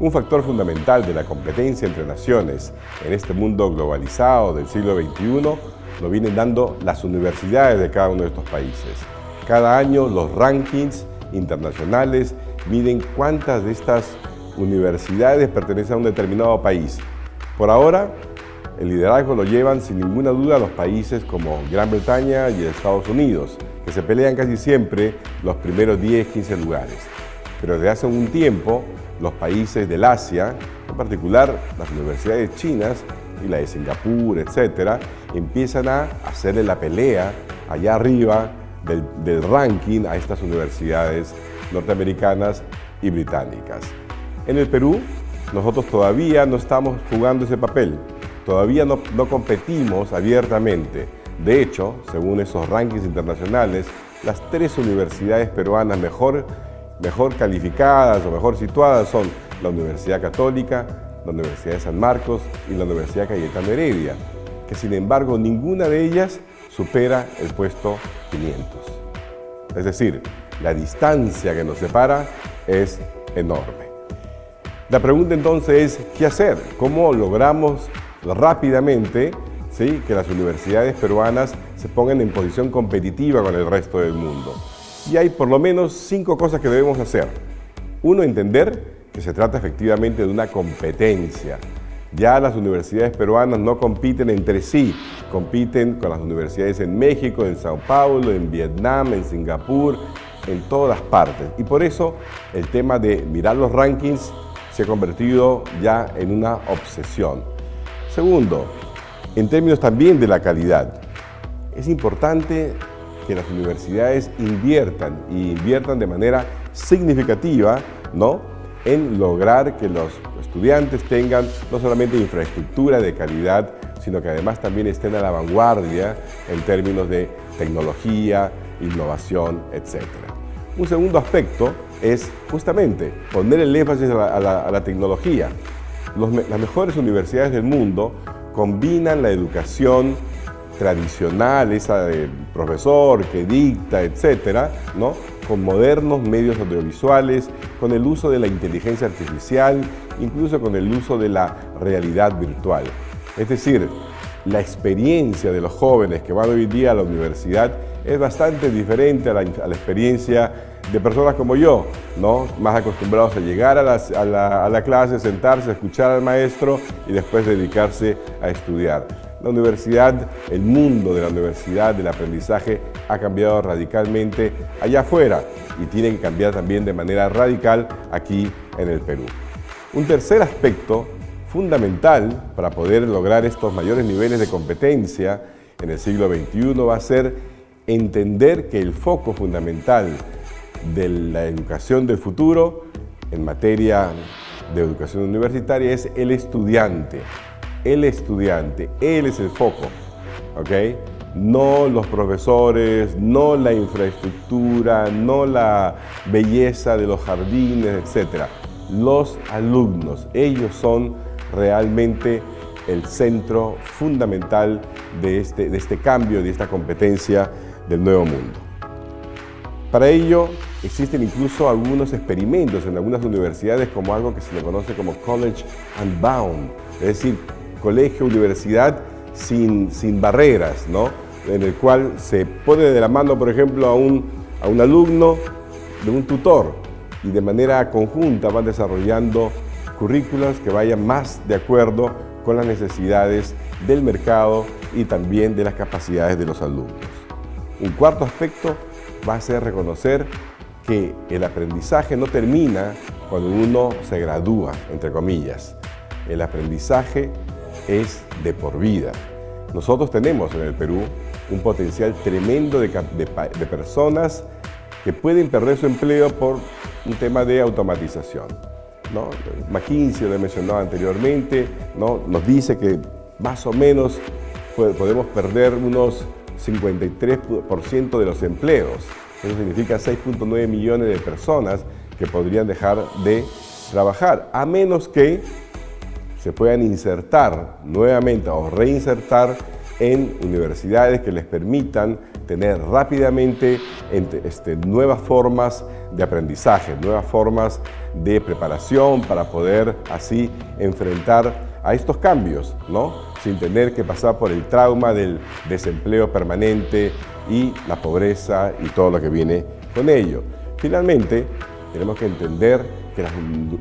Un factor fundamental de la competencia entre naciones en este mundo globalizado del siglo XXI lo vienen dando las universidades de cada uno de estos países. Cada año los rankings internacionales miden cuántas de estas universidades pertenecen a un determinado país. Por ahora, el liderazgo lo llevan sin ninguna duda los países como Gran Bretaña y Estados Unidos, que se pelean casi siempre los primeros 10-15 lugares. Pero desde hace un tiempo, los países del Asia, en particular las universidades chinas y la de Singapur, etcétera, empiezan a hacerle la pelea allá arriba del ranking a estas universidades norteamericanas y británicas. En el Perú, nosotros todavía no estamos jugando ese papel, todavía no competimos abiertamente. De hecho, según esos rankings internacionales, las 3 universidades peruanas mejor calificadas o mejor situadas son la Universidad Católica, la Universidad de San Marcos y la Universidad Cayetano Heredia, que sin embargo ninguna de ellas supera el puesto 500. Es decir, la distancia que nos separa es enorme. La pregunta entonces es, ¿qué hacer? ¿Cómo logramos rápidamente que las universidades peruanas se pongan en posición competitiva con el resto del mundo? Y hay por lo menos 5 cosas que debemos hacer. 1, entender que se trata efectivamente de una competencia. Ya las universidades peruanas no compiten entre sí, compiten con las universidades en México, en Sao Paulo, en Vietnam, en Singapur, en todas partes. Y por eso el tema de mirar los rankings se ha convertido ya en una obsesión. Segundo, en términos también de la calidad, es importante que las universidades inviertan de manera significativa, en lograr que los estudiantes tengan no solamente infraestructura de calidad, sino que además también estén a la vanguardia en términos de tecnología, innovación, etc. Un segundo aspecto es justamente poner el énfasis a la tecnología. Las mejores universidades del mundo combinan la educación tradicional, esa de profesor que dicta, etcétera, con modernos medios audiovisuales, con el uso de la inteligencia artificial, incluso con el uso de la realidad virtual. Es decir, la experiencia de los jóvenes que van hoy día a la universidad es bastante diferente a la experiencia de personas como yo, más acostumbrados a llegar a la clase, sentarse, escuchar al maestro y después dedicarse a estudiar. La universidad, el mundo de la universidad, del aprendizaje, ha cambiado radicalmente allá afuera y tiene que cambiar también de manera radical aquí en el Perú. Un tercer aspecto fundamental para poder lograr estos mayores niveles de competencia en el siglo XXI va a ser entender que el foco fundamental de la educación del futuro en materia de educación universitaria es el estudiante. El estudiante, él es el foco, ¿ok? No los profesores, no la infraestructura, no la belleza de los jardines, etc. Los alumnos, ellos son realmente el centro fundamental de este cambio, de esta competencia del nuevo mundo. Para ello, existen incluso algunos experimentos en algunas universidades como algo que se le conoce como College Unbound, es decir, colegio, universidad sin barreras, en el cual se pone de la mano, por ejemplo, a un alumno de un tutor y de manera conjunta van desarrollando currículas que vayan más de acuerdo con las necesidades del mercado y también de las capacidades de los alumnos. Un cuarto aspecto va a ser reconocer que el aprendizaje no termina cuando uno se gradúa, entre comillas. El aprendizaje es de por vida. Nosotros tenemos en el Perú un potencial tremendo de personas que pueden perder su empleo por un tema de automatización. McKinsey, lo he mencionado anteriormente, nos dice que más o menos podemos perder unos 53% de los empleos. Eso significa 6.9 millones de personas que podrían dejar de trabajar, a menos que se puedan insertar nuevamente o reinsertar en universidades que les permitan tener rápidamente nuevas formas de aprendizaje, nuevas formas de preparación para poder así enfrentar a estos cambios, ¿no? Sin tener que pasar por el trauma del desempleo permanente y la pobreza y todo lo que viene con ello. Finalmente, tenemos que entender que las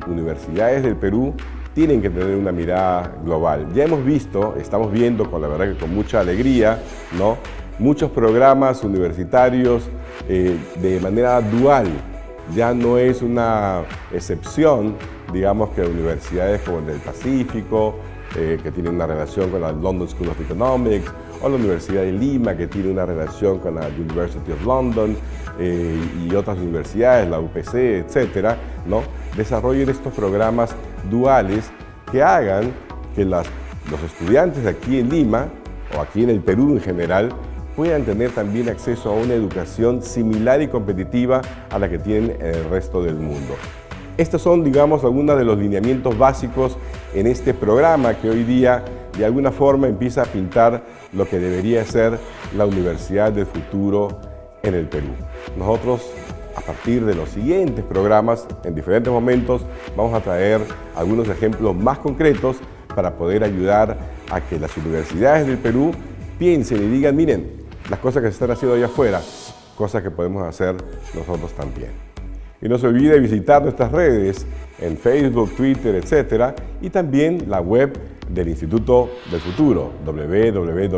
universidades del Perú tienen que tener una mirada global. Ya hemos visto, estamos viendo la verdad que con mucha alegría, ¿no?, muchos programas universitarios de manera dual. Ya no es una excepción, digamos, que universidades como el del Pacífico, que tienen una relación con la London School of Economics, o la Universidad de Lima, que tiene una relación con la University of London, y otras universidades, la UPC, etcétera, ¿no?, desarrollen estos programas duales que hagan que los estudiantes aquí en Lima, o aquí en el Perú en general, puedan tener también acceso a una educación similar y competitiva a la que tienen en el resto del mundo. Estos son, digamos, algunos de los lineamientos básicos en este programa que hoy día de alguna forma empieza a pintar lo que debería ser la Universidad del Futuro en el Perú. Nosotros, a partir de los siguientes programas, en diferentes momentos, vamos a traer algunos ejemplos más concretos para poder ayudar a que las universidades del Perú piensen y digan, miren, las cosas que se están haciendo allá afuera, cosas que podemos hacer nosotros también. Y no se olvide visitar nuestras redes en Facebook, Twitter, etcétera, y también la web del Instituto del Futuro, www.idf.pe.